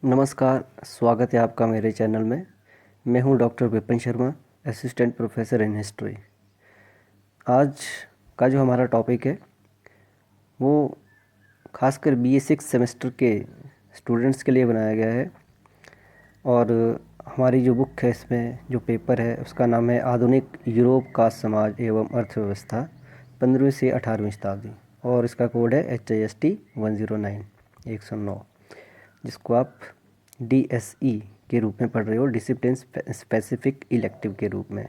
नमस्कार, स्वागत है आपका मेरे चैनल में। मैं हूं doctor Vipin Sharma, assistant professor in history. आज का जो हमारा टॉपिक है वो खासकर बीए 6 सेमेस्टर के स्टूडेंट्स के लिए बनाया गया है। और हमारी जो बुक है, इसमें जो पेपर है उसका नाम है आधुनिक यूरोप का समाज एवं अर्थव्यवस्था 15वीं से 18वीं शताब्दी, और इसका कोड है HIST 109, जिसको आप DSE के रूप में पढ़ रहे हो, डिसिप्लिन स्पेसिफिक इलेक्टिव के रूप में।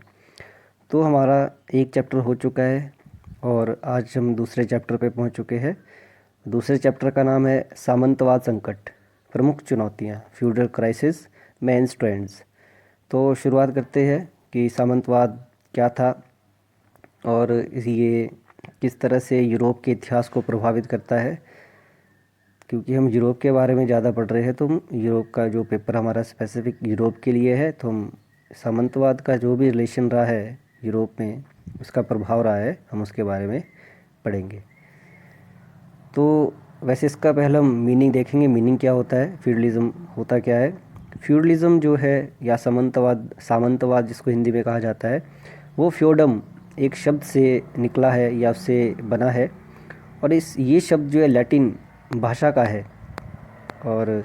तो हमारा एक चैप्टर हो चुका है और आज हम दूसरे चैप्टर पे पहुंच चुके हैं। दूसरे चैप्टर का नाम है सामंतवाद संकट, प्रमुख चुनौतियां, फ्यूडल क्राइसिस, मेन ट्रेंड्स। तो शुरुआत करते हैं कि सामंतवाद क्या था और ये किस तरह से यूरोप के इतिहास को प्रभावित करता है। क्योंकि हम यूरोप के बारे में ज़्यादा पढ़ रहे हैं, तो हम यूरोप का जो पेपर हमारा स्पेसिफिक यूरोप के लिए है, तो हम सामंतवाद का जो भी रिलेशन रहा है यूरोप में, उसका प्रभाव रहा है, हम उसके बारे में पढ़ेंगे। तो वैसे इसका पहले हम मीनिंग देखेंगे, मीनिंग क्या होता है, फ्यूडलिज़म होता क्या है। फ्यूडलिज़म जो है या सामंतवाद जिसको हिंदी में कहा जाता है, वो फ्यूडम एक शब्द से निकला है या उससे बना है। और ये शब्द जो है लैटिन भाषा का है और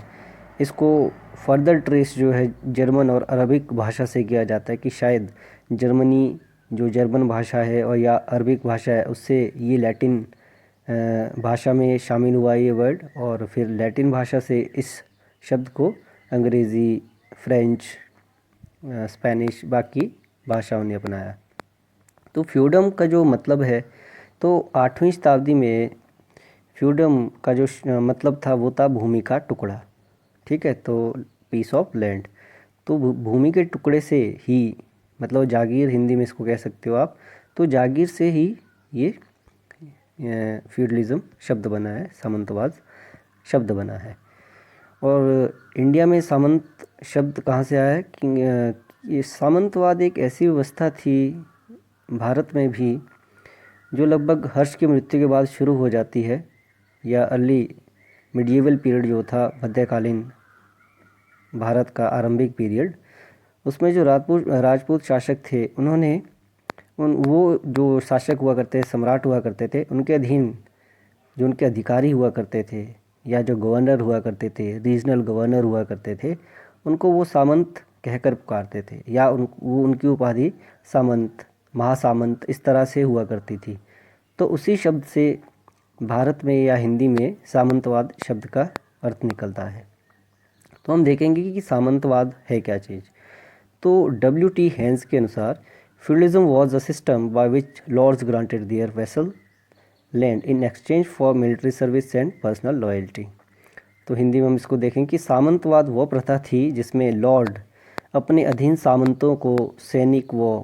इसको फर्दर ट्रेस जो है जर्मन और अरबिक भाषा से किया जाता है कि शायद जर्मनी जो जर्मन भाषा है और या अरबिक भाषा है, उससे ये लैटिन भाषा में शामिल हुआ ये वर्ड, और फिर लैटिन भाषा से इस शब्द को अंग्रेज़ी, फ्रेंच, स्पेनिश, बाकी भाषाओं ने अपनाया। तो फ्यूडम का जो मतलब है, तो 8वीं शताब्दी में फ्यूडम का जो मतलब था वो था भूमि का टुकड़ा। ठीक है, तो पीस ऑफ लैंड। तो भूमि के टुकड़े से ही, मतलब जागीर हिंदी में इसको कह सकते हो आप, तो जागीर से ही ये फ्यूडलिज़म शब्द बना है, सामंतवाद शब्द बना है। और इंडिया में सामंत शब्द कहाँ से आया है कि ये सामंतवाद एक ऐसी व्यवस्था थी भारत में भी जो लगभग हर्ष की मृत्यु के बाद शुरू हो जाती है, या अर्ली मिडिएवल पीरियड जो था, मध्यकालीन भारत का आरंभिक पीरियड, उसमें जो राजपूत शासक थे, उन्होंने वो जो शासक हुआ करते, सम्राट हुआ करते थे, उनके अधीन जो उनके अधिकारी हुआ करते थे या जो गवर्नर हुआ करते थे, रीजनल गवर्नर हुआ करते थे, उनको वो सामंत कहकर पुकारते थे, या वो उनकी उपाधि सामंत, महासामंत इस तरह से हुआ करती थी। तो उसी शब्द से भारत में या हिंदी में सामंतवाद शब्द का अर्थ निकलता है। तो हम देखेंगे कि सामंतवाद है क्या चीज़। तो W.T. हेन्स के अनुसार feudalism was a system by which lords granted their vassal land in exchange for military service and personal loyalty. तो हिंदी में हम इसको देखें कि सामंतवाद वह प्रथा थी जिसमें लॉर्ड अपने अधीन सामंतों को सैनिक व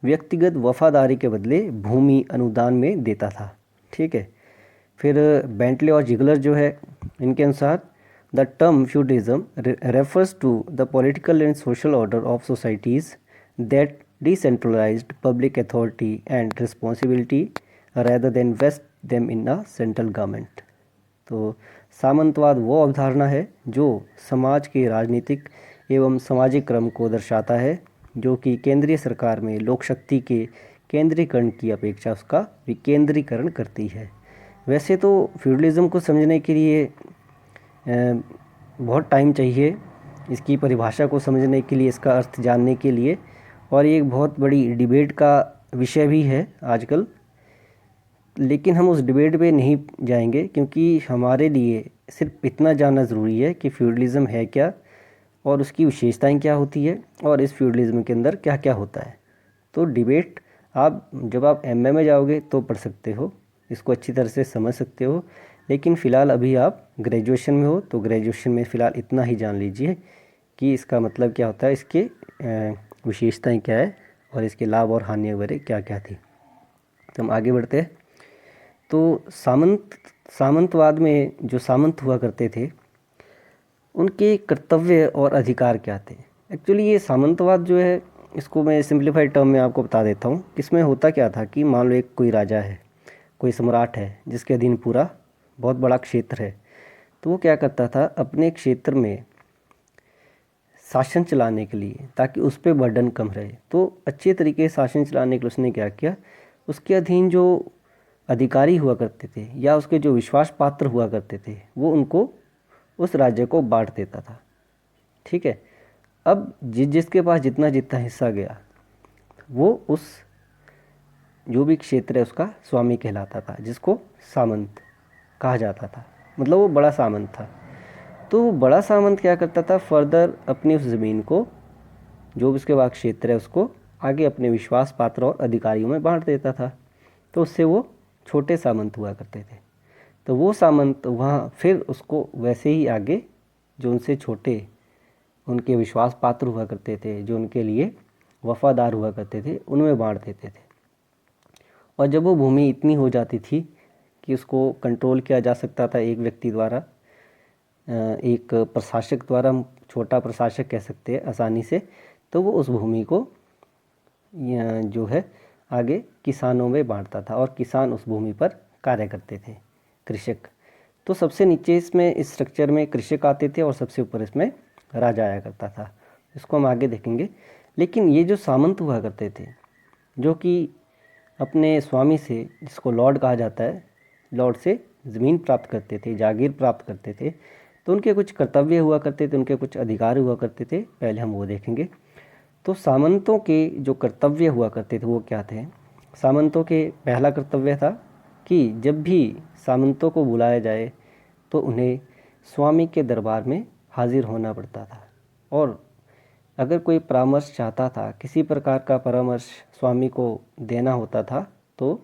व्यक्तिगत वफादारी के बदले भूमि अनुदान में देता था। ठीक है, फिर बेंटले और जिगलर जो है, इनके अनुसार the term feudalism refers to the political and social order of societies that decentralized public authority and responsibility rather than vest them in a central government। तो सामंतवाद वो अवधारणा है जो समाज के राजनीतिक एवं सामाजिक क्रम को दर्शाता है, जो कि केंद्रीय सरकार में लोक शक्ति के केंद्रीकरण की अपेक्षा उसका विकेंद्रीकरण करती है। वैसे तो फ्यूडलिज्म को समझने के लिए बहुत टाइम चाहिए, इसकी परिभाषा को समझने के लिए, इसका अर्थ जानने के लिए, और ये एक बहुत बड़ी डिबेट का विषय भी है आजकल। लेकिन हम उस डिबेट पे नहीं जाएंगे, क्योंकि हमारे लिए सिर्फ इतना जानना ज़रूरी है कि फ्यूडलिज़म है क्या और उसकी विशेषताएं क्या होती है और इस फ्यूडलिज़म के अंदर क्या क्या होता है। तो डिबेट आप जब आप एमए में जाओगे तो पढ़ सकते हो, इसको अच्छी तरह से समझ सकते हो। लेकिन फ़िलहाल अभी आप ग्रेजुएशन में हो, तो ग्रेजुएशन में फ़िलहाल इतना ही जान लीजिए कि इसका मतलब क्या होता है, इसके विशेषताएँ क्या है और इसके लाभ और हानियाँ वगैरह क्या क्या थी। तो हम आगे बढ़ते हैं। तो सामंतवाद में जो सामंत हुआ करते थे, उनके कर्तव्य और अधिकार क्या थे। एक्चुअली ये सामंतवाद जो है, इसको मैं सिंप्लीफाइड टर्म में आपको बता देता हूँ। इसमें होता क्या था कि मान लो एक कोई राजा है, कोई सम्राट है, जिसके अधीन पूरा बहुत बड़ा क्षेत्र है। तो वो क्या करता था, अपने क्षेत्र में शासन चलाने के लिए, ताकि उस पर बर्डन कम रहे। तो अच्छे तरीके से शासन चलाने के लिए उसने क्या किया, उसके अधीन जो अधिकारी हुआ करते थे या उसके जो विश्वास पात्र हुआ करते थे, वो उनको उस राज्य को बांट देता था। ठीक है। अब जिसके पास जितना जितना हिस्सा गया, वो उस जो भी क्षेत्र है उसका स्वामी कहलाता था, जिसको सामंत कहा जाता था। मतलब वो बड़ा सामंत था। तो बड़ा सामंत क्या करता था, फर्दर अपनी उस ज़मीन को, जो भी उसके पास क्षेत्र है, उसको आगे अपने विश्वास पात्र और अधिकारियों में बांट देता था। तो उससे वो छोटे सामंत हुआ करते थे। तो वो सामंत वहाँ फिर उसको वैसे ही आगे जो उनसे छोटे, उनके विश्वास पात्र हुआ करते थे, जो उनके लिए वफादार हुआ करते थे, उनमें बांट देते थे। और जब वो भूमि इतनी हो जाती थी कि उसको कंट्रोल किया जा सकता था एक व्यक्ति द्वारा, एक प्रशासक द्वारा, हम छोटा प्रशासक कह सकते हैं आसानी से, तो वो उस भूमि को जो है आगे किसानों में बांटता था और किसान उस भूमि पर कार्य करते थे, कृषक। तो सबसे नीचे इसमें इस स्ट्रक्चर में कृषक आते थे और सबसे ऊपर इसमें राजा आया करता था। इसको हम आगे देखेंगे। लेकिन ये जो सामंत हुआ करते थे, जो कि अपने स्वामी से, जिसको लॉर्ड कहा जाता है, लॉर्ड से ज़मीन प्राप्त करते थे, जागीर प्राप्त करते थे, तो उनके कुछ कर्तव्य हुआ करते थे, उनके कुछ अधिकार हुआ करते थे। पहले हम वो देखेंगे। तो सामंतों के जो कर्तव्य हुआ करते थे वो क्या थे। सामंतों के पहला कर्तव्य था कि जब भी सामंतों को बुलाया जाए तो उन्हें स्वामी के दरबार में हाजिर होना पड़ता था। और अगर कोई परामर्श चाहता था, किसी प्रकार का परामर्श स्वामी को देना होता था, तो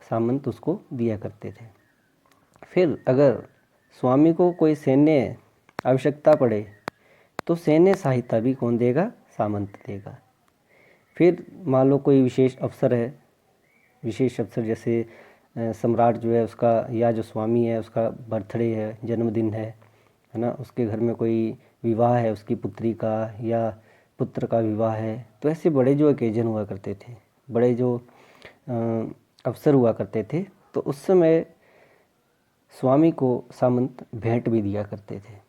सामंत उसको दिया करते थे। फिर अगर स्वामी को कोई सैन्य आवश्यकता पड़े तो सैन्य सहायता भी कौन देगा, सामंत देगा। फिर मान लो कोई विशेष अवसर है, विशेष अवसर जैसे सम्राट जो है उसका, या जो स्वामी है उसका बर्थडे है, जन्मदिन है ना, उसके घर में कोई विवाह है, उसकी पुत्री का या पुत्र का विवाह है, तो ऐसे बड़े जो ओकेजन हुआ करते थे, बड़े जो अवसर हुआ करते थे, तो उस समय स्वामी को सामंत भेंट भी दिया करते थे।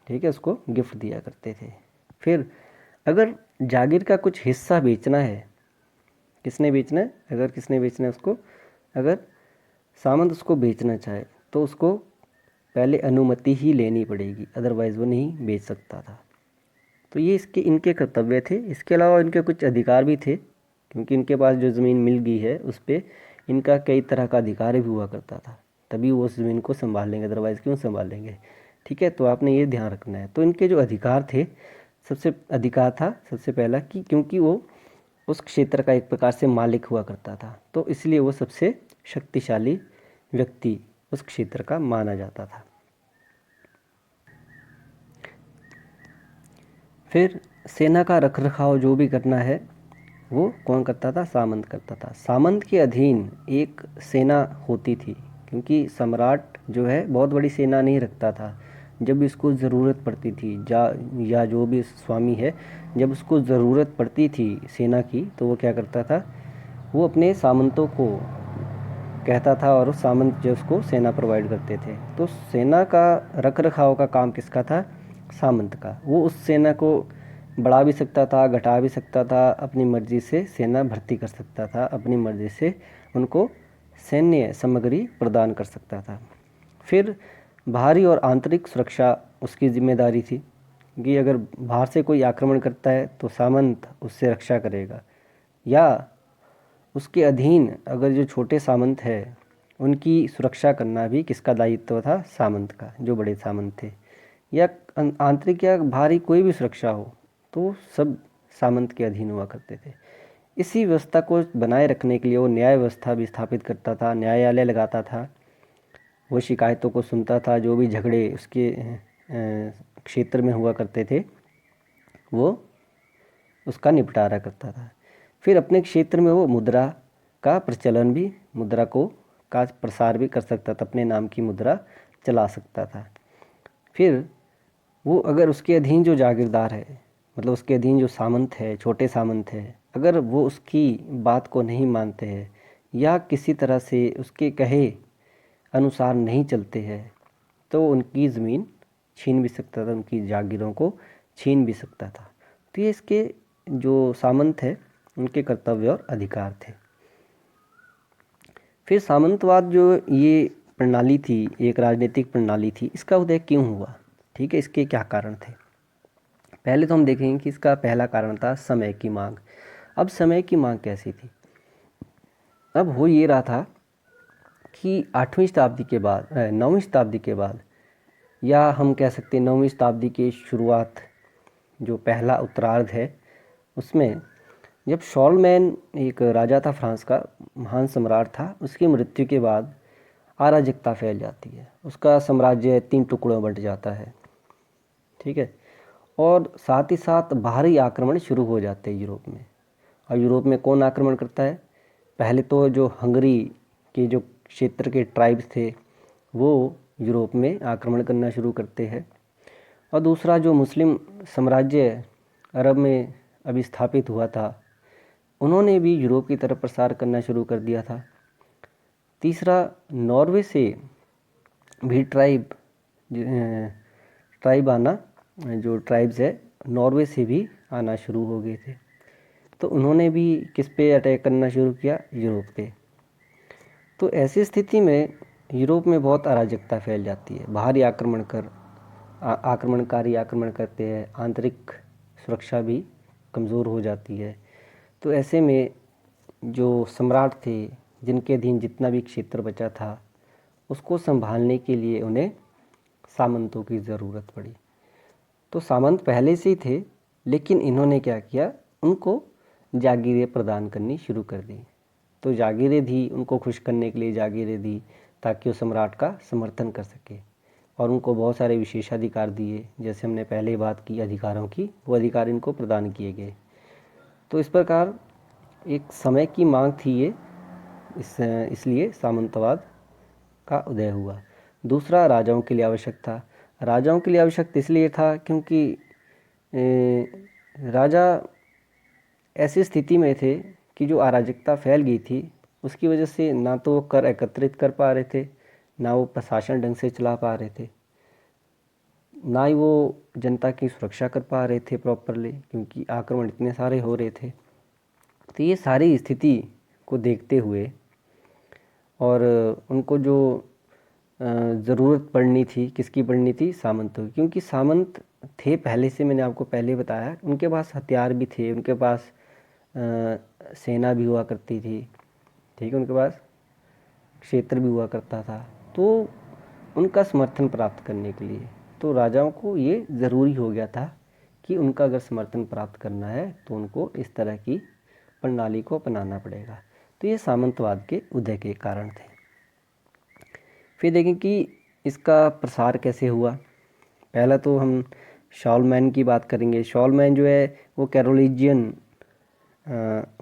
ठीक है, उसको गिफ्ट दिया करते थे। फिर अगर जागीर का कुछ हिस्सा बेचना है, किसने बेचना है, अगर किसने बेचना है उसको, अगर सामंत उसको बेचना चाहे तो उसको पहले अनुमति ही लेनी पड़ेगी, अदरवाइज़ वो नहीं बेच सकता था। तो ये इनके कर्तव्य थे। इसके अलावा इनके कुछ अधिकार भी थे, क्योंकि इनके पास जो ज़मीन मिल गई है उस पर इनका कई तरह का अधिकार भी हुआ करता था, तभी वो उस ज़मीन को संभालेंगे, अदरवाइज़ क्यों संभालेंगे। ठीक है, तो आपने ये ध्यान रखना है। तो इनके जो अधिकार थे, सबसे अधिकार था सबसे पहला कि क्योंकि वो उस क्षेत्र का एक प्रकार से मालिक हुआ करता था, तो इसलिए वो सबसे शक्तिशाली व्यक्ति उस क्षेत्र का माना जाता था। फिर सेना का रखरखाव जो भी करना है वो कौन करता था, सामंत करता था। सामंत के अधीन एक सेना होती थी, क्योंकि सम्राट जो है बहुत बड़ी सेना नहीं रखता था। जब इसको ज़रूरत पड़ती थी या जो भी स्वामी है, जब उसको ज़रूरत पड़ती थी सेना की, तो वो क्या करता था, वो अपने सामंतों को कहता था और सामंत जो उसको सेना प्रोवाइड करते थे। तो सेना का रख रखाव का काम किसका था, सामंत का। वो उस सेना को बढ़ा भी सकता था, घटा भी सकता था, अपनी मर्ज़ी से सेना भर्ती कर सकता था, अपनी मर्ज़ी से उनको सैन्य सामग्री प्रदान कर सकता था। फिर बाहरी और आंतरिक सुरक्षा उसकी जिम्मेदारी थी कि अगर बाहर से कोई आक्रमण करता है तो सामंत उससे रक्षा करेगा, या उसके अधीन अगर जो छोटे सामंत है उनकी सुरक्षा करना भी किसका दायित्व था, सामंत का, जो बड़े सामंत थे। या आंतरिक या बाहरी कोई भी सुरक्षा हो तो सब सामंत के अधीन हुआ करते थे। इसी व्यवस्था को बनाए रखने के लिए वो न्याय व्यवस्था भी स्थापित करता था, न्यायालय लगाता था, वो शिकायतों को सुनता था, जो भी झगड़े उसके क्षेत्र में हुआ करते थे वो उसका निपटारा करता था। फिर अपने क्षेत्र में वो मुद्रा का प्रचलन भी, मुद्रा का प्रसार भी कर सकता था, अपने नाम की मुद्रा चला सकता था। फिर वो अगर उसके अधीन जो जागीरदार है, मतलब उसके अधीन जो सामंत है, छोटे सामंत है, अगर वो उसकी बात को नहीं मानते हैं या किसी तरह से उसके कहे अनुसार नहीं चलते हैं, तो उनकी ज़मीन छीन भी सकता था, उनकी जागीरों को छीन भी सकता था। तो ये इसके जो सामंत है उनके कर्तव्य और अधिकार थे। फिर सामंतवाद जो ये प्रणाली थी, एक राजनीतिक प्रणाली थी, इसका उदय क्यों हुआ? ठीक है, इसके क्या कारण थे? पहले तो हम देखेंगे कि इसका पहला कारण था समय की मांग। अब समय की मांग कैसी थी? अब हो ये रहा था कि 8वीं शताब्दी के बाद 9वीं शताब्दी के बाद, या हम कह सकते हैं 9वीं शताब्दी की शुरुआत, जो पहला उत्तरार्ध है, उसमें जब शॉलमैन एक राजा था, फ्रांस का महान सम्राट था, उसकी मृत्यु के बाद अराजकता फैल जाती है। उसका साम्राज्य 3 टुकड़ों में बंट जाता है। ठीक है, और साथ ही साथ बाहरी आक्रमण शुरू हो जाते हैं यूरोप में। और यूरोप में कौन आक्रमण करता है? पहले तो जो हंगरी के जो क्षेत्र के ट्राइब्स थे वो यूरोप में आक्रमण करना शुरू करते हैं। और दूसरा जो मुस्लिम साम्राज्य अरब में अभी स्थापित हुआ था, उन्होंने भी यूरोप की तरफ प्रसार करना शुरू कर दिया था। तीसरा, नॉर्वे से भी ट्राइब आना, जो ट्राइब्स है नॉर्वे से भी आना शुरू हो गए थे। तो उन्होंने भी किस पे अटैक करना शुरू किया? यूरोप पे। तो ऐसी स्थिति में यूरोप में बहुत अराजकता फैल जाती है। बाहरी आक्रमणकारी आक्रमण करते हैं, आंतरिक सुरक्षा भी कमज़ोर हो जाती है। तो ऐसे में जो सम्राट थे, जिनके अधीन जितना भी क्षेत्र बचा था, उसको संभालने के लिए उन्हें सामंतों की ज़रूरत पड़ी। तो सामंत पहले से ही थे, लेकिन इन्होंने क्या किया? उनको जागीरें प्रदान करनी शुरू कर दी। तो जागीरें दी, उनको खुश करने के लिए जागीरें दी, ताकि वो सम्राट का समर्थन कर सके। और उनको बहुत सारे विशेषाधिकार दिए, जैसे हमने पहले बात की अधिकारों की, वो अधिकार इनको प्रदान किए गए। तो इस प्रकार एक समय की मांग थी ये, इसलिए सामंतवाद का उदय हुआ। दूसरा, राजाओं के लिए आवश्यक था। राजाओं के लिए आवश्यक इसलिए था क्योंकि राजा ऐसी स्थिति में थे कि जो अराजकता फैल गई थी, उसकी वजह से ना तो वो कर एकत्रित कर पा रहे थे, ना वो प्रशासन ढंग से चला पा रहे थे, ना ही वो जनता की सुरक्षा कर पा रहे थे प्रॉपरली, क्योंकि आक्रमण इतने सारे हो रहे थे। तो ये सारी स्थिति को देखते हुए और उनको जो ज़रूरत पड़नी थी, किसकी पड़नी थी? सामंतों की। क्योंकि सामंत थे पहले से, मैंने आपको पहले बताया, उनके पास हथियार भी थे, उनके पास सेना भी हुआ करती थी। ठीक है, उनके पास क्षेत्र भी हुआ करता था। तो उनका समर्थन प्राप्त करने के लिए तो राजाओं को ये ज़रूरी हो गया था कि उनका अगर समर्थन प्राप्त करना है तो उनको इस तरह की प्रणाली को अपनाना पड़ेगा। तो ये सामंतवाद के उदय के कारण थे। फिर देखें कि इसका प्रसार कैसे हुआ। पहला तो हम शॉलमैन की बात करेंगे। शॉलमैन जो है वो कैरोलिजियन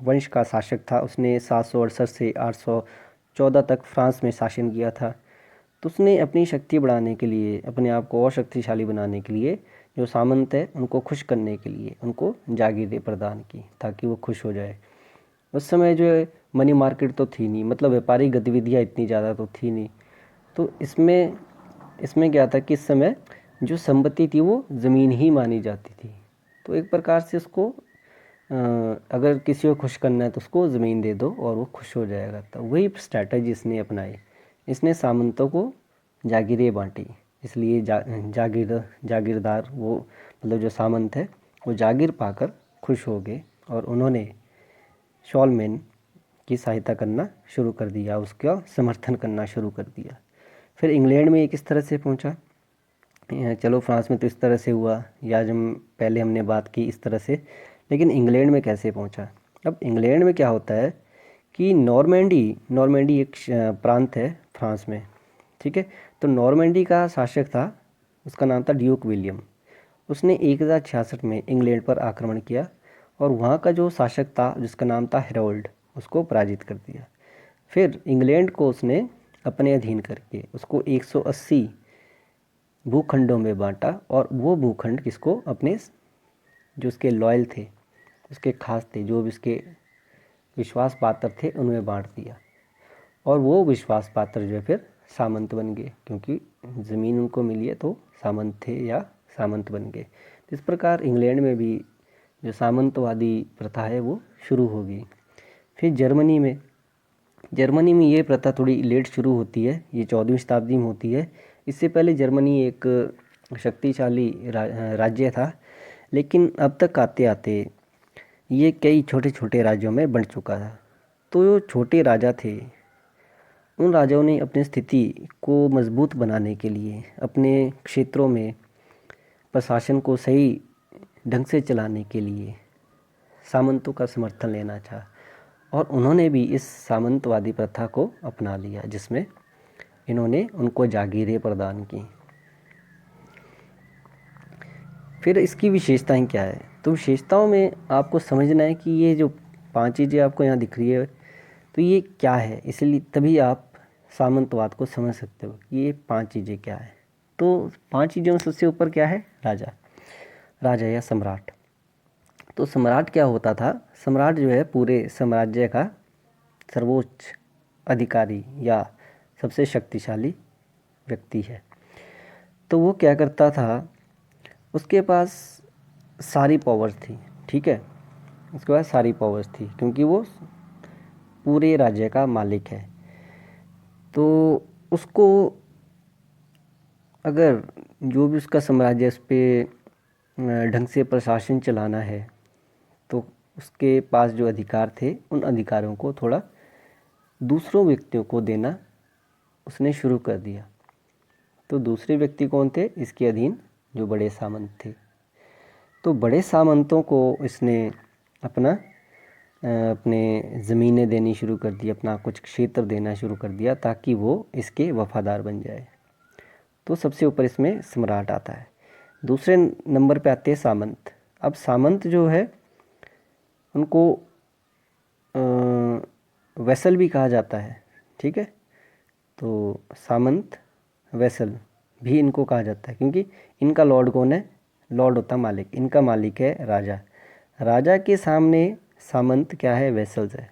वंश का शासक था। उसने 768 से 814 तक फ्रांस में शासन किया था। तो उसने अपनी शक्ति बढ़ाने के लिए, अपने आप को और शक्तिशाली बनाने के लिए, जो सामंत है उनको खुश करने के लिए उनको जागीरें प्रदान की, ताकि वो खुश हो जाए। उस समय जो है मनी मार्केट तो थी नहीं, मतलब व्यापारिक गतिविधियाँ इतनी ज़्यादा तो थी नहीं। तो इसमें इसमें क्या था कि इस समय जो संपत्ति थी वो ज़मीन ही मानी जाती थी। तो एक प्रकार से उसको अगर किसी को खुश करना है तो उसको ज़मीन दे दो और वो खुश हो जाएगा। तो वही स्ट्रैटेजी इसने अपनाई। इसने सामंतों को जागीरें बांटी, इसलिए जागीरदार वो, मतलब जो सामंत है वो जागीर पाकर खुश हो गए और उन्होंने शॉलमैन की सहायता करना शुरू कर दिया, उसका समर्थन करना शुरू कर दिया। फिर इंग्लैंड में ये किस तरह से पहुंचा? चलो फ्रांस में तो इस तरह से हुआ, या जब पहले हमने बात की इस तरह से, लेकिन इंग्लैंड में कैसे पहुंचा? अब इंग्लैंड में क्या होता है कि नॉर्मैंडी एक प्रांत है फ्रांस में। ठीक है, तो नॉर्मैंडी का शासक था, उसका नाम था ड्यूक विलियम। उसने 1066 में इंग्लैंड पर आक्रमण किया और वहाँ का जो शासक था, जिसका नाम था हेरोल्ड, उसको पराजित कर दिया। फिर इंग्लैंड को उसने अपने अधीन करके उसको 180 भूखंडों में बांटा, और वो भूखंड किसको? अपने जो उसके लॉयल थे, उसके खास थे, जो भी उसके विश्वास पात्र थे, उनमें बांट दिया। और वो विश्वास पात्र जो है फिर सामंत बन गए, क्योंकि ज़मीन उनको मिली है तो सामंत थे या सामंत बन गए। इस प्रकार इंग्लैंड में भी जो सामंतवादी प्रथा है वो शुरू होगी। फिर जर्मनी में ये प्रथा थोड़ी लेट शुरू होती है, ये 14वीं शताब्दी में होती है। इससे पहले जर्मनी एक शक्तिशाली राज्य था, लेकिन अब तक आते आते ये कई छोटे छोटे राज्यों में बंट चुका था। तो जो छोटे राजा थे, उन राजाओं ने अपनी स्थिति को मजबूत बनाने के लिए अपने क्षेत्रों में प्रशासन को सही ढंग से चलाने के लिए सामंतों का समर्थन लेना चाहा, और उन्होंने भी इस सामंतवादी प्रथा को अपना लिया, जिसमें इन्होंने उनको जागीरें प्रदान की। फिर इसकी विशेषताएं क्या है? तो विशेषताओं में आपको समझना है कि ये जो 5 चीज़ें आपको यहाँ दिख रही है, तो ये क्या है, इसलिए तभी आप सामंतवाद को समझ सकते हो कि ये 5 चीज़ें क्या है। तो 5 चीज़ों में सबसे ऊपर क्या है? राजा या सम्राट। तो सम्राट क्या होता था? सम्राट जो है पूरे साम्राज्य का सर्वोच्च अधिकारी या सबसे शक्तिशाली व्यक्ति है। तो वो क्या करता था, उसके पास सारी पावर्स थी, ठीक है, उसके पास सारी पावर्स थी, क्योंकि वो पूरे राज्य का मालिक है। तो उसको अगर जो भी उसका साम्राज्य, उस पर ढंग से प्रशासन चलाना है, तो उसके पास जो अधिकार थे, उन अधिकारों को थोड़ा दूसरों व्यक्तियों को देना उसने शुरू कर दिया। तो दूसरे व्यक्ति कौन थे? इसके अधीन जो बड़े सामंत थे। तो बड़े सामंतों को इसने अपने ज़मीनें देनी शुरू कर दी, अपना कुछ क्षेत्र देना शुरू कर दिया, ताकि वो इसके वफादार बन जाए। तो सबसे ऊपर इसमें सम्राट आता है। दूसरे नंबर पे आते हैं सामंत। अब सामंत जो है उनको वैसल भी कहा जाता है, ठीक है। तो सामंत, वैसल भी इनको कहा जाता है, क्योंकि इनका लॉर्ड कौन है? लॉर्ड होता मालिक, इनका मालिक है राजा। राजा के सामने सामंत क्या है? वैसल्स है।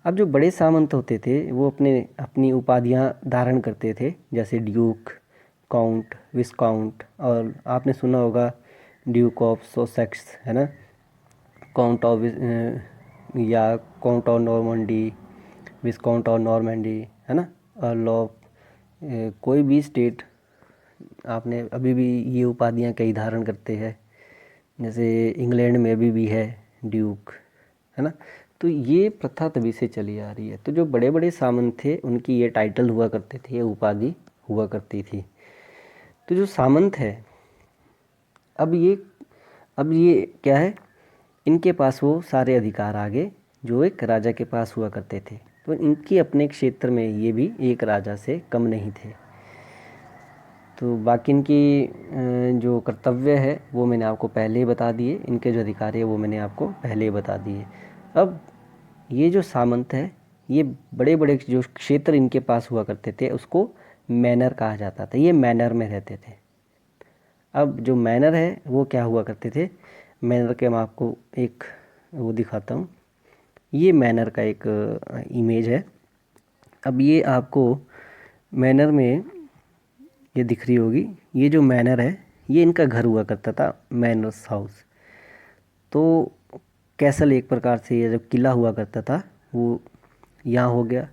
अब जो बड़े सामंत होते थे वो अपनी उपाधियां धारण करते थे, जैसे ड्यूक, काउंट, विस्काउंट, और आपने सुना होगा ड्यूक ऑफ सोसेक्स, है ना, काउंट ऑफ या count of Normandy, viscount of Normandy, है ना, अर्ल ऑफ कोई भी स्टेट, आपने अभी भी ये उपाधियां कई धारण करते हैं, जैसे इंग्लैंड में अभी भी है ड्यूक, है ना। तो ये प्रथा तभी से चली आ रही है। तो जो बड़े बड़े सामंत थे उनकी ये टाइटल हुआ करते थे, ये उपाधि हुआ करती थी। तो जो सामंत है, अब ये क्या है? इनके पास वो सारे अधिकार आ गए जो एक राजा के पास हुआ करते थे। तो इनकी अपने क्षेत्र में ये भी एक राजा से कम नहीं थे। तो बाकी इनकी जो कर्तव्य है वो मैंने आपको पहले ही बता दिए, इनके जो अधिकार है वो मैंने आपको पहले ही बता दिए। अब ये जो सामंत है, ये बड़े बड़े जो क्षेत्र इनके पास हुआ करते थे उसको मैनर कहा जाता था। ये मैनर में रहते थे। अब जो मैनर है वो क्या हुआ करते थे? मैनर के मैं आपको एक वो दिखाता हूँ। ये मैनर का एक इमेज है। अब ये आपको मैनर में ये दिख रही होगी। ये जो मैनर है ये इनका घर हुआ करता था, मैनर्स हाउस। तो कैसल एक प्रकार से ये जब किला हुआ करता था वो यहाँ हो गया।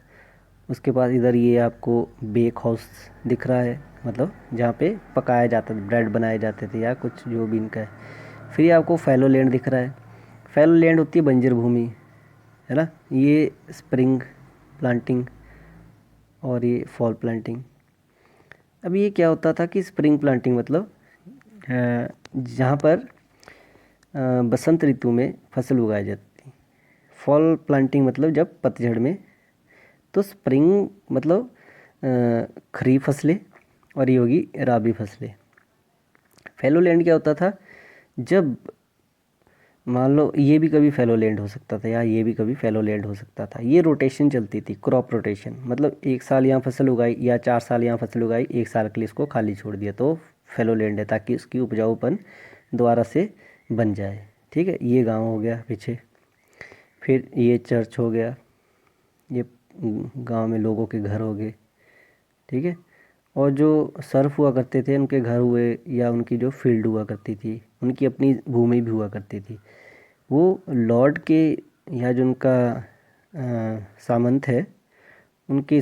उसके बाद इधर ये आपको बेक हाउस दिख रहा है, मतलब जहाँ पे पकाया जाता था, ब्रेड बनाए जाते थे या कुछ जो भी इनका है। फिर ये आपको फैलो लैंड दिख रहा है। फैलो लैंड होती है बंजर भूमि, है ना। ये स्प्रिंग प्लांटिंग और ये फॉल प्लांटिंग। अब ये क्या होता था कि स्प्रिंग प्लांटिंग मतलब जहाँ पर बसंत ऋतु में फसल उगाई जाती थी। फॉल प्लांटिंग मतलब जब पतझड़ में। तो स्प्रिंग मतलब खरीफ फसलें, और ये होगी राबी फसलें। फैलो लैंड क्या होता था? जब मान लो ये भी कभी फैलो लैंड हो सकता था या ये भी कभी फैलो लैंड हो सकता था। ये रोटेशन चलती थी, क्रॉप रोटेशन, मतलब 1 साल यहाँ फसल उगाई या 4 साल यहाँ फसल उगाई, 1 साल के लिए इसको खाली छोड़ दिया, तो फैलो लैंड है, ताकि उसकी उपजाऊपन दोबारा से बन जाए। ठीक है, ये गांव हो गया पीछे। फिर ये चर्च हो गया, ये गांव में लोगों के घर हो गए, ठीक है। और जो सर्फ हुआ करते थे उनके घर हुए या उनकी जो फील्ड हुआ करती थी, उनकी अपनी भूमि भी हुआ करती थी, वो लॉर्ड के या जो उनका सामंत है उनके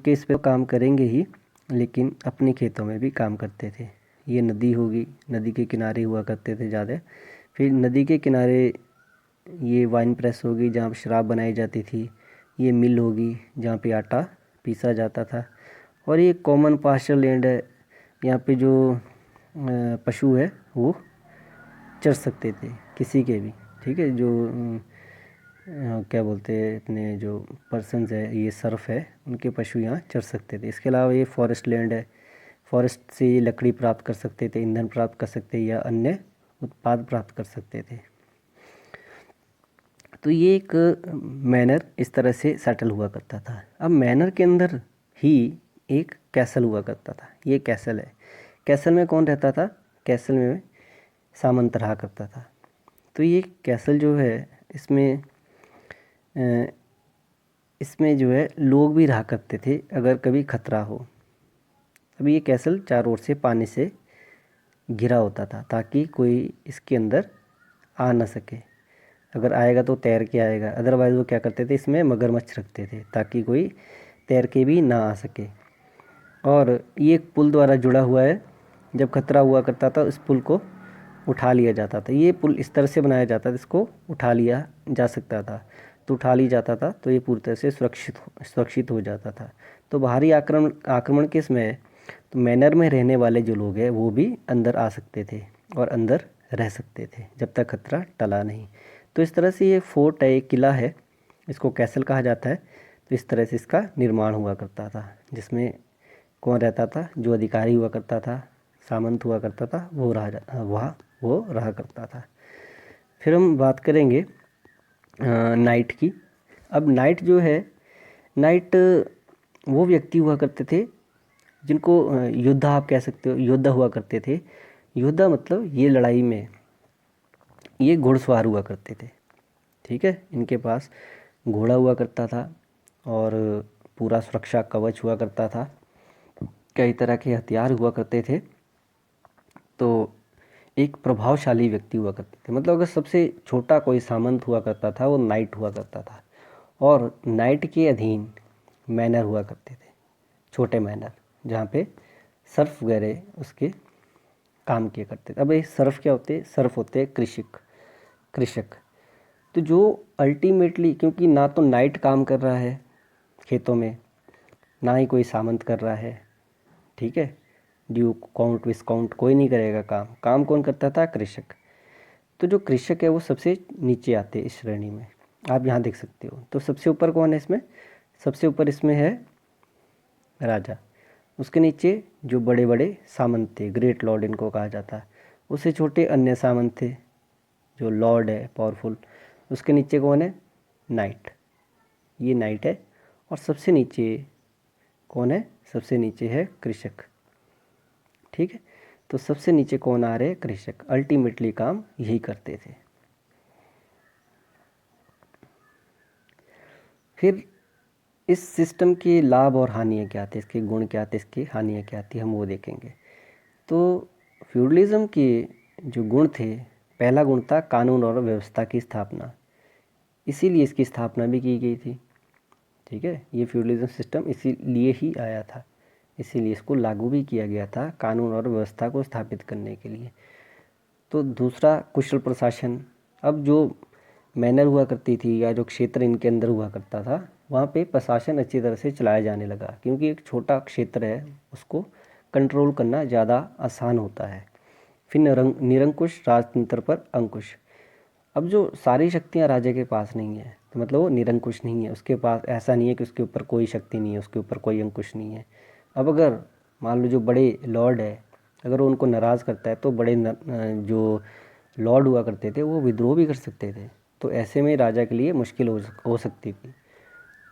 इस पे काम करेंगे ही, लेकिन अपने खेतों में भी काम करते थे। ये नदी होगी, नदी के किनारे हुआ करते थे ज़्यादा। फिर नदी के किनारे ये वाइन प्रेस होगी जहाँ पे शराब बनाई जाती थी, ये मिल होगी जहाँ पे आटा पीसा जाता था, और ये कॉमन पास्चर लैंड है, यहाँ पे जो पशु है वो चर सकते थे किसी के भी। ठीक है, जो क्या बोलते हैं अपने जो पर्सन्स है, ये सर्फ है, उनके पशु यहाँ चर सकते थे। इसके अलावा ये फॉरेस्ट लैंड है, फॉरेस्ट से ये लकड़ी प्राप्त कर सकते थे, ईंधन प्राप्त कर सकते या अन्य उत्पाद प्राप्त कर सकते थे। तो ये एक मैनर इस तरह से सेटल हुआ करता था। अब मैनर के अंदर ही एक कैसल हुआ करता था। ये कैसल है। कैसल में कौन रहता था? कैसल में सामंत रहा करता था। तो ये कैसल जो है इसमें इसमें जो है लोग भी रहा करते थे अगर कभी खतरा हो। अब ये कैसल चारों ओर से पानी से घिरा होता था ताकि कोई इसके अंदर आ ना सके। अगर आएगा तो तैर के आएगा, अदरवाइज़ वो क्या करते थे, इसमें मगरमच्छ रखते थे ताकि कोई तैर के भी ना आ सके। और ये एक पुल द्वारा जुड़ा हुआ है। जब खतरा हुआ करता था इस पुल को उठा लिया जाता था। ये पुल इस तरह से बनाया जाता था, इसको उठा लिया जा सकता था। तो उठा लिया जाता था तो ये पूरी तरह से सुरक्षित हो जाता था। तो बाहरी आक्रमण के समय तो मैनर में रहने वाले जो लोग हैं वो भी अंदर आ सकते थे और अंदर रह सकते थे जब तक खतरा टला नहीं। तो इस तरह से ये फोर्ट है, एक किला है, इसको कैसल कहा जाता है। तो इस तरह से इसका निर्माण हुआ करता था, जिसमें कौन रहता था? जो अधिकारी हुआ करता था, सामंत हुआ करता था, वो रहा करता था। फिर हम बात करेंगे नाइट की। अब नाइट जो है, नाइट वो व्यक्ति हुआ करते थे जिनको योद्धा आप कह सकते हो, योद्धा हुआ करते थे। योद्धा मतलब ये लड़ाई में ये घुड़सवार हुआ करते थे। ठीक है, इनके पास घोड़ा हुआ करता था और पूरा सुरक्षा कवच हुआ करता था, कई तरह के हथियार हुआ करते थे। तो एक प्रभावशाली व्यक्ति हुआ करते थे। मतलब अगर सबसे छोटा कोई सामंत हुआ करता था वो नाइट हुआ करता था, और नाइट के अधीन मैनर हुआ करते थे, छोटे मैनर, जहाँ पे सर्फ वगैरह उसके काम किया करते थे। अब ये सर्फ क्या होते हैं? सर्फ होते हैं कृषक। तो जो अल्टीमेटली, क्योंकि ना तो नाइट काम कर रहा है खेतों में, ना ही कोई सामंत कर रहा है, ठीक है, ड्यूक काउंट विस्काउंट कोई नहीं करेगा काम कौन करता था? कृषक। तो जो कृषक है वो सबसे नीचे आते हैं इस श्रेणी में, आप यहाँ देख सकते हो। तो सबसे ऊपर कौन है इसमें? सबसे ऊपर इसमें है राजा, उसके नीचे जो बड़े बड़े सामंत थे, ग्रेट लॉर्ड इनको कहा जाता है, उससे छोटे अन्य सामंत थे जो लॉर्ड है पावरफुल, उसके नीचे कौन है? नाइट, ये नाइट है। और सबसे नीचे कौन है? सबसे नीचे है कृषक। ठीक है, तो सबसे नीचे कौन आ रहे हैं? कृषक। अल्टीमेटली काम यही करते थे। फिर इस सिस्टम के लाभ और हानियाँ क्या थे, इसके गुण क्या थे, इसकी हानियाँ क्या थी, हम वो देखेंगे। तो फ्यूडलिज्म के जो गुण थे, पहला गुण था कानून और व्यवस्था की स्थापना, इसीलिए इसकी स्थापना भी की गई थी। ठीक है, ये फ्यूडलिज्म सिस्टम इसीलिए ही आया था, इसीलिए इसको लागू भी किया गया था, कानून और व्यवस्था को स्थापित करने के लिए। तो दूसरा कुशल प्रशासन। अब जो मैनर हुआ करती थी या जो क्षेत्र इनके अंदर हुआ करता था, वहाँ पे प्रशासन अच्छी तरह से चलाया जाने लगा, क्योंकि एक छोटा क्षेत्र है, उसको कंट्रोल करना ज़्यादा आसान होता है। फिर निरंकुश राजतंत्र पर अंकुश। अब जो सारी शक्तियाँ राजा के पास नहीं है, तो मतलब वो निरंकुश नहीं है, उसके पास ऐसा नहीं है कि उसके ऊपर कोई शक्ति नहीं है, उसके ऊपर कोई अंकुश नहीं है। अब अगर मान लो जो बड़े लॉर्ड है, अगर वो उनको नाराज़ करता है तो जो लॉर्ड हुआ करते थे वो विद्रोह भी कर सकते थे। तो ऐसे में राजा के लिए मुश्किल हो सकती थी,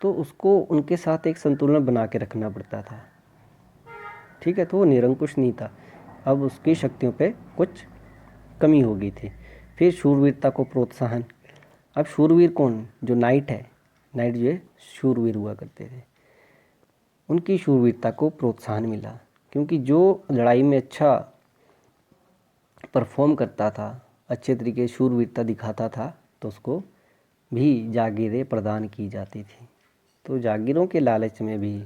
तो उसको उनके साथ एक संतुलन बना के रखना पड़ता था। ठीक है, तो वो निरंकुश नहीं था, अब उसकी शक्तियों पे कुछ कमी हो गई थी। फिर शूरवीरता को प्रोत्साहन। अब शूरवीर कौन? जो नाइट है, नाइट जो है शूरवीर हुआ करते थे। उनकी शूरवीरता को प्रोत्साहन मिला, क्योंकि जो लड़ाई में अच्छा परफॉर्म करता था, अच्छे तरीके से शूरवीरता दिखाता था, तो उसको भी जागीरें प्रदान की जाती थी। तो जागीरों के लालच में भी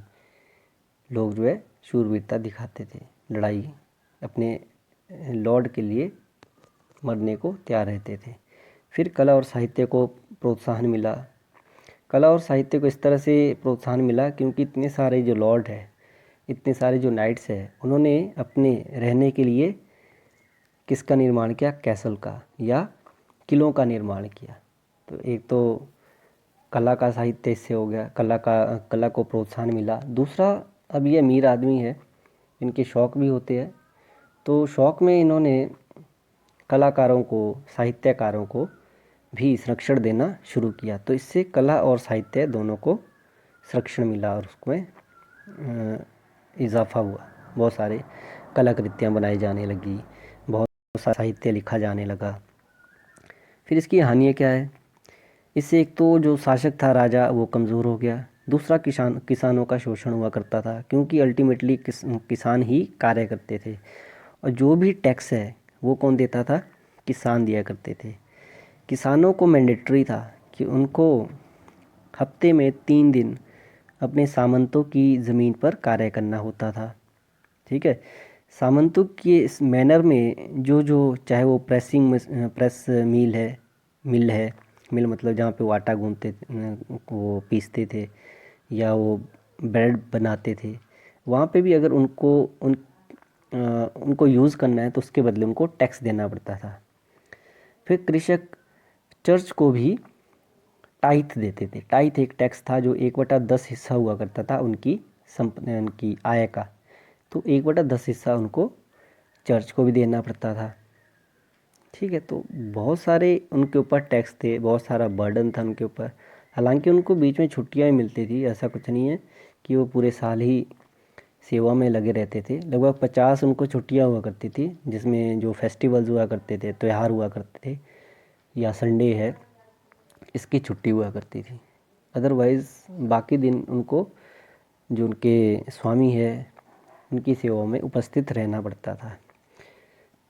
लोग जो है शूरवीरता दिखाते थे, लड़ाई अपने लॉर्ड के लिए मरने को तैयार रहते थे। फिर कला और साहित्य को प्रोत्साहन मिला। कला और साहित्य को इस तरह से प्रोत्साहन मिला क्योंकि इतने सारे जो लॉर्ड है, इतने सारे जो नाइट्स है, उन्होंने अपने रहने के लिए किसका निर्माण किया? कैसल का या किलों का निर्माण किया। तो एक तो कला का साहित्य इससे हो गया, कला को प्रोत्साहन मिला। दूसरा, अब ये अमीर आदमी है, इनके शौक़ भी होते हैं, तो शौक़ में इन्होंने कलाकारों को, साहित्यकारों को भी संरक्षण देना शुरू किया। तो इससे कला और साहित्य दोनों को संरक्षण मिला और उसमें इजाफा हुआ। बहुत सारे कलाकृतियाँ बनाई जाने लगी, बहुत सारा साहित्य लिखा जाने लगा। फिर इसकी हानियाँ क्या है? इससे एक तो जो शासक था, राजा, वो कमज़ोर हो गया। दूसरा, किसानों का शोषण हुआ करता था, क्योंकि अल्टीमेटली किसान ही कार्य करते थे, और जो भी टैक्स है वो कौन देता था? किसान दिया करते थे। किसानों को मैंडेटरी था कि उनको हफ्ते में 3 दिन अपने सामंतों की ज़मीन पर कार्य करना होता था। ठीक है, सामंतों के इस मैनर में जो जो चाहे वो प्रेस मिल मतलब जहाँ पे वो आटा गूंथते, वो पीसते थे या वो ब्रेड बनाते थे, वहाँ पे भी अगर उनको यूज़ करना है तो उसके बदले उनको टैक्स देना पड़ता था। फिर कृषक चर्च को भी टाइथ देते थे। टाइथ एक टैक्स था जो 1/10 हिस्सा हुआ करता था उनकी आय का। तो 1/10 हिस्सा उनको चर्च को भी देना पड़ता था। ठीक है, तो बहुत सारे उनके ऊपर टैक्स थे, बहुत सारा बर्डन था उनके ऊपर। हालांकि उनको बीच में छुट्टियाँ भी मिलती थी, ऐसा कुछ नहीं है कि वो पूरे साल ही सेवा में लगे रहते थे। लगभग 50 उनको छुट्टियाँ हुआ करती थी, जिसमें जो फेस्टिवल्स हुआ करते थे, त्यौहार हुआ करते थे, या संडे है, इसकी छुट्टी हुआ करती थी। अदरवाइज़ बाकी दिन उनको, जो उनके स्वामी है, उनकी सेवा में उपस्थित रहना पड़ता था।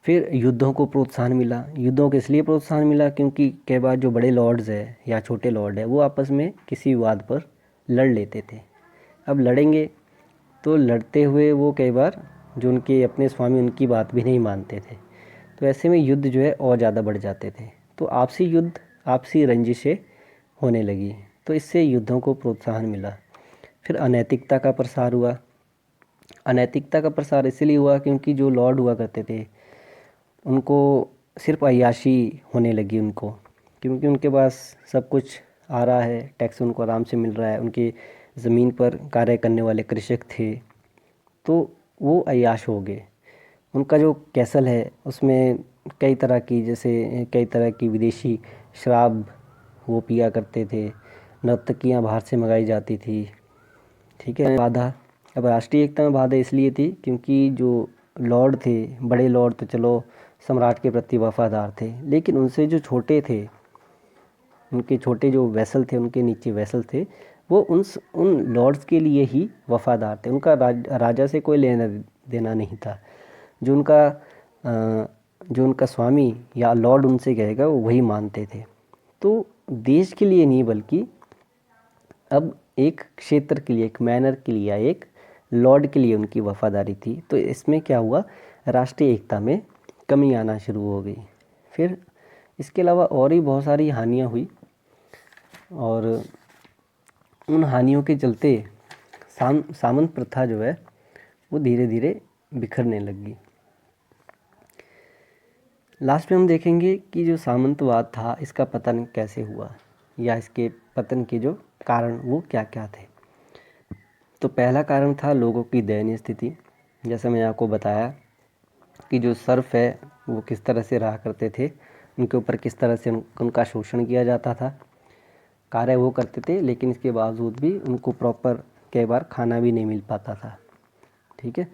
फिर युद्धों को प्रोत्साहन मिला। युद्धों को इसलिए प्रोत्साहन मिला क्योंकि कई बार जो बड़े लॉर्ड्स है या छोटे लॉर्ड है, वो आपस में किसी विवाद पर लड़ लेते थे। अब लड़ेंगे तो लड़ते हुए वो कई बार जो उनके अपने स्वामी, उनकी बात भी नहीं मानते थे, तो ऐसे में युद्ध जो है और ज़्यादा बढ़ जाते थे। तो आपसी युद्ध, आपसी रंजिशें होने लगी, तो इससे युद्धों को प्रोत्साहन मिला। फिर अनैतिकता का प्रसार हुआ। अनैतिकता का प्रसार इसलिए हुआ क्योंकि जो लॉर्ड हुआ करते थे, उनको सिर्फ अय्याशी होने लगी उनको, क्योंकि उनके पास सब कुछ आ रहा है, टैक्स उनको आराम से मिल रहा है, उनकी ज़मीन पर कार्य करने वाले कृषक थे, तो वो अय्याश हो गए। उनका जो कैसल है उसमें कई तरह की विदेशी शराब वो पिया करते थे, नर्तकियाँ बाहर से मंगाई जाती थी। ठीक है, बाधा। अब राष्ट्रीय एकता में बाधा इसलिए थी क्योंकि जो लॉर्ड थे, बड़े लॉर्ड तो चलो सम्राट के प्रति वफादार थे, लेकिन उनसे जो छोटे थे, उनके छोटे जो वेसल थे, उनके नीचे वेसल थे, वो उन लॉर्ड्स के लिए ही वफादार थे। उनका राजा से कोई लेना देना नहीं था। जो उनका स्वामी या लॉर्ड उनसे कहेगा वो वही मानते थे। तो देश के लिए नहीं, बल्कि अब एक क्षेत्र के लिए, एक मैनर के लिए, एक लॉर्ड के लिए उनकी वफादारी थी। तो इसमें क्या हुआ? राष्ट्रीय एकता में कमी आना शुरू हो गई। फिर इसके अलावा और भी बहुत सारी हानियाँ हुई, और उन हानियों के चलते सामंत प्रथा जो है वो धीरे धीरे बिखरने लगी। लास्ट में हम देखेंगे कि जो सामंतवाद था, इसका पतन कैसे हुआ, या इसके पतन के जो कारण वो क्या क्या थे। तो पहला कारण था लोगों की दयनीय स्थिति। जैसे मैंने आपको बताया कि जो सर्फ है वो किस तरह से रहा करते थे, उनके ऊपर किस तरह से उनका शोषण किया जाता था। कार्य वो करते थे, लेकिन इसके बावजूद भी उनको प्रॉपर कई बार खाना भी नहीं मिल पाता था। ठीक है,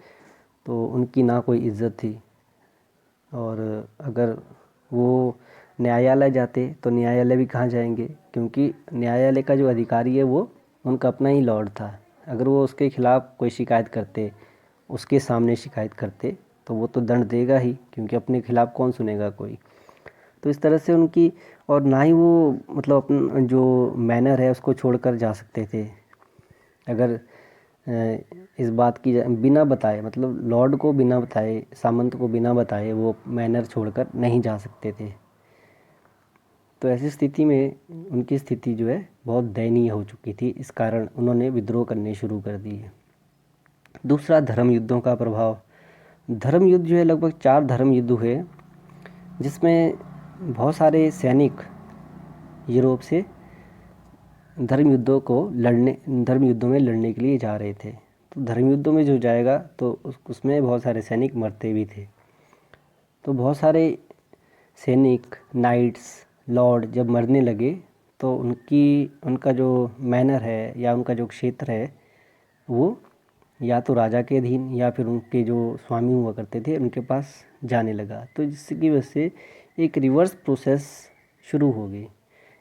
तो उनकी ना कोई इज्जत थी, और अगर वो न्यायालय जाते तो न्यायालय भी कहाँ जाएंगे, क्योंकि न्यायालय का जो अधिकारी है वो उनका अपना ही लॉर्ड था, अगर वो उसके खिलाफ़ कोई शिकायत करते, उसके सामने शिकायत करते, तो वो तो दंड देगा ही, क्योंकि अपने खिलाफ़ कौन सुनेगा कोई। तो इस तरह से उनकी, और ना ही वो मतलब अपना जो मैनर है उसको छोड़कर जा सकते थे। अगर इस बात की बिना बताए, मतलब लॉर्ड को बिना बताए, सामंत को बिना बताए वो मैनर छोड़कर नहीं जा सकते थे। तो ऐसी स्थिति में उनकी स्थिति जो है बहुत दयनीय हो चुकी थी। इस कारण उन्होंने विद्रोह करने शुरू कर दिए। दूसरा, धर्म युद्धों का प्रभाव। धर्म युद्ध जो है, लगभग 4 धर्म युद्ध हुए, जिसमें बहुत सारे सैनिक यूरोप से धर्म युद्धों में लड़ने के लिए जा रहे थे। तो धर्म युद्धों में जो जाएगा तो उसमें बहुत सारे सैनिक मरते भी थे। तो बहुत सारे सैनिक, नाइट्स, लॉर्ड जब मरने लगे, तो उनका जो मैनर है या उनका जो क्षेत्र है, वो या तो राजा के अधीन या फिर उनके जो स्वामी हुआ करते थे उनके पास जाने लगा। तो जिसकी वजह से एक रिवर्स प्रोसेस शुरू हो गई।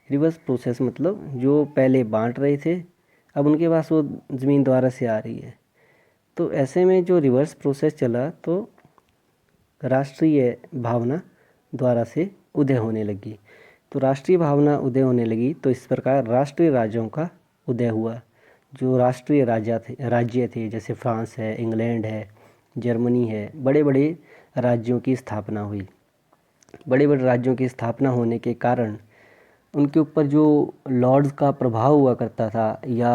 रिवर्स प्रोसेस मतलब जो पहले बांट रहे थे, अब उनके पास वो ज़मीन दोबारा से आ रही है। तो ऐसे में जो रिवर्स प्रोसेस चला, तो राष्ट्रीय भावना द्वारा से उदय होने लगी। तो राष्ट्रीय भावना उदय होने लगी, तो इस प्रकार राष्ट्रीय राज्यों का उदय हुआ। जो राष्ट्रीय राज्य थे, जैसे फ्रांस है, इंग्लैंड है, जर्मनी है, बड़े बड़े राज्यों की स्थापना हुई। बड़े बड़े राज्यों की स्थापना होने के कारण उनके ऊपर जो लॉर्ड्स का प्रभाव हुआ करता था या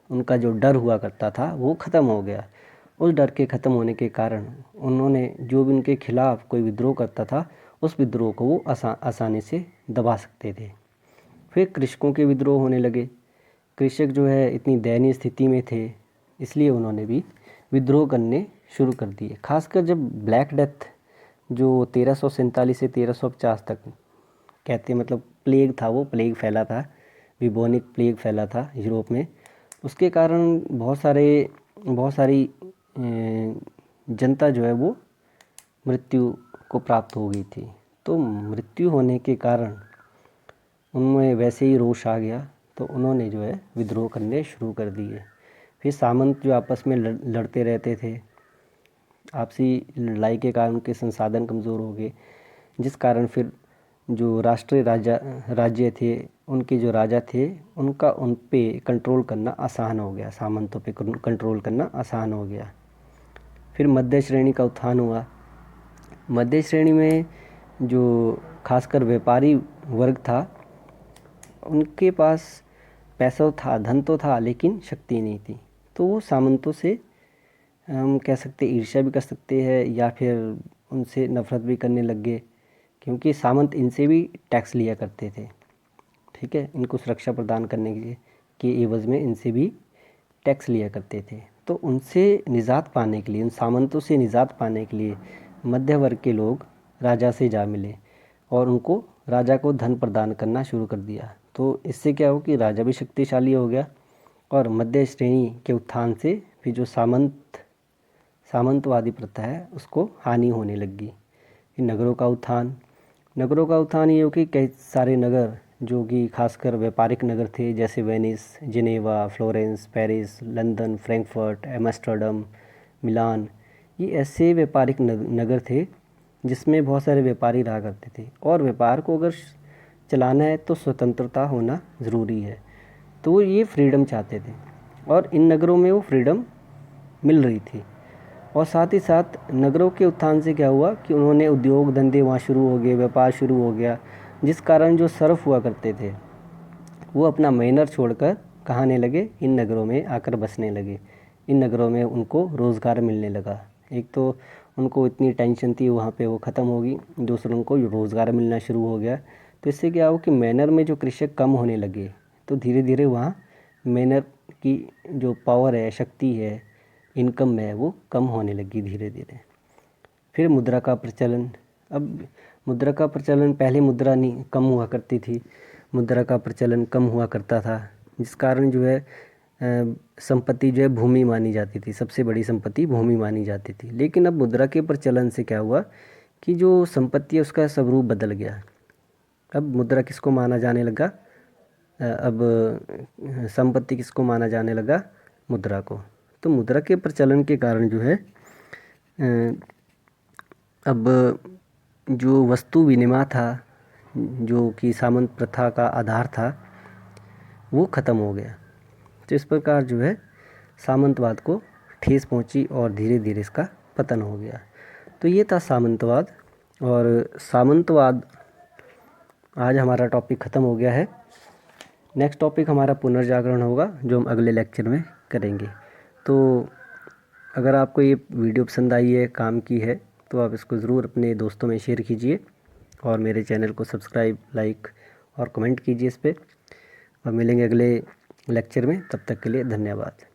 उनका जो डर हुआ करता था, वो ख़त्म हो गया। उस डर के ख़त्म होने के कारण उन्होंने जो भी उनके खिलाफ़ कोई विद्रोह करता था, उस विद्रोह को वो आसानी से दबा सकते थे। फिर कृषकों के विद्रोह होने लगे। कृषक जो है इतनी दयनीय स्थिति में थे, इसलिए उन्होंने भी विद्रोह करने शुरू कर दिए। खासकर जब ब्लैक डेथ जो 1347 से 1350 तक कहते, मतलब प्लेग था, वो प्लेग फैला था, बिबोनिक प्लेग फैला था यूरोप में। उसके कारण बहुत सारी जनता जो है वो मृत्यु को प्राप्त हो गई थी। तो मृत्यु होने के कारण उनमें वैसे ही रोष आ गया, तो उन्होंने जो है विद्रोह करने शुरू कर दिए। फिर सामंत जो आपस में लड़ते रहते थे, आपसी लड़ाई के कारण उनके संसाधन कमज़ोर हो गए, जिस कारण फिर जो राष्ट्रीय राज्य थे, उनके जो राजा थे, उनका उन पे कंट्रोल करना आसान हो गया, सामंतों पे कंट्रोल करना आसान हो गया। फिर मध्य श्रेणी का उत्थान हुआ। मध्य श्रेणी में जो खासकर व्यापारी वर्ग था, उनके पास पैसा था, धन तो था, लेकिन शक्ति नहीं थी। तो वो सामंतों से हम कह सकते ईर्ष्या भी कर सकते हैं या फिर उनसे नफ़रत भी करने लग गए, क्योंकि सामंत इनसे भी टैक्स लिया करते थे। ठीक है, इनको सुरक्षा प्रदान करने के एवज़ में इनसे भी टैक्स लिया करते थे। तो उनसे निजात पाने के लिए, उन सामंतों से निजात पाने के लिए मध्य वर्ग के लोग राजा से जा मिले और उनको राजा को धन प्रदान करना शुरू कर दिया। तो इससे क्या हो कि राजा भी शक्तिशाली हो गया और मध्य श्रेणी के उत्थान से फिर जो सामंतवादी प्रथा है उसको हानि होने लगी। नगरों का उत्थान ये हो कि कई सारे नगर जो कि खासकर व्यापारिक नगर थे, जैसे Venice, Geneva, Florence, Paris, London, Frankfurt, Amsterdam, Milan, ये ऐसे व्यापारिक नगर थे जिसमें बहुत सारे व्यापारी रहा करते थे। और व्यापार को अगर चलाना है तो स्वतंत्रता होना ज़रूरी है। तो वो ये फ्रीडम चाहते थे और इन नगरों में वो फ्रीडम मिल रही थी। और साथ ही साथ नगरों के उत्थान से क्या हुआ कि उन्होंने उद्योग धंधे वहाँ शुरू हो गए, व्यापार शुरू हो गया, जिस कारण जो सर्फ हुआ करते थे वो अपना मैनर छोड़कर कहाँ आने लगे, इन नगरों में आकर बसने लगे। इन नगरों में उनको रोज़गार मिलने लगा। एक तो उनको इतनी टेंशन थी वहाँ पे, वो ख़त्म होगी, दूसरा उनको रोज़गार मिलना शुरू हो गया। तो इससे क्या हो कि मैनर में जो कृषक कम होने लगे, तो धीरे धीरे वहाँ मैनर की जो पावर है, शक्ति है, इनकम है, वो कम होने लगी धीरे धीरे। फिर मुद्रा का प्रचलन। अब मुद्रा का प्रचलन, पहले मुद्रा नहीं कम हुआ करती थी, मुद्रा का प्रचलन कम हुआ करता था, जिस कारण जो है संपत्ति जो है भूमि मानी जाती थी, सबसे बड़ी संपत्ति भूमि मानी जाती थी। लेकिन अब मुद्रा के प्रचलन से क्या हुआ कि जो संपत्ति है उसका स्वरूप बदल गया। अब मुद्रा किसको माना जाने लगा, अब संपत्ति किसको माना जाने लगा, मुद्रा को। तो मुद्रा के प्रचलन के कारण जो है अब जो वस्तु विनिमय था, जो कि सामंत प्रथा का आधार था, वो ख़त्म हो गया। तो इस प्रकार जो है सामंतवाद को ठेस पहुंची और धीरे धीरे इसका पतन हो गया। तो ये था सामंतवाद। और सामंतवाद आज हमारा टॉपिक ख़त्म हो गया है। नेक्स्ट टॉपिक हमारा पुनर्जागरण होगा, जो हम अगले लेक्चर में करेंगे। तो अगर आपको ये वीडियो पसंद आई है, काम की है, तो आप इसको ज़रूर अपने दोस्तों में शेयर कीजिए और मेरे चैनल को सब्सक्राइब, लाइक और कमेंट कीजिए इस पर। और मिलेंगे अगले लेक्चर में, तब तक के लिए धन्यवाद।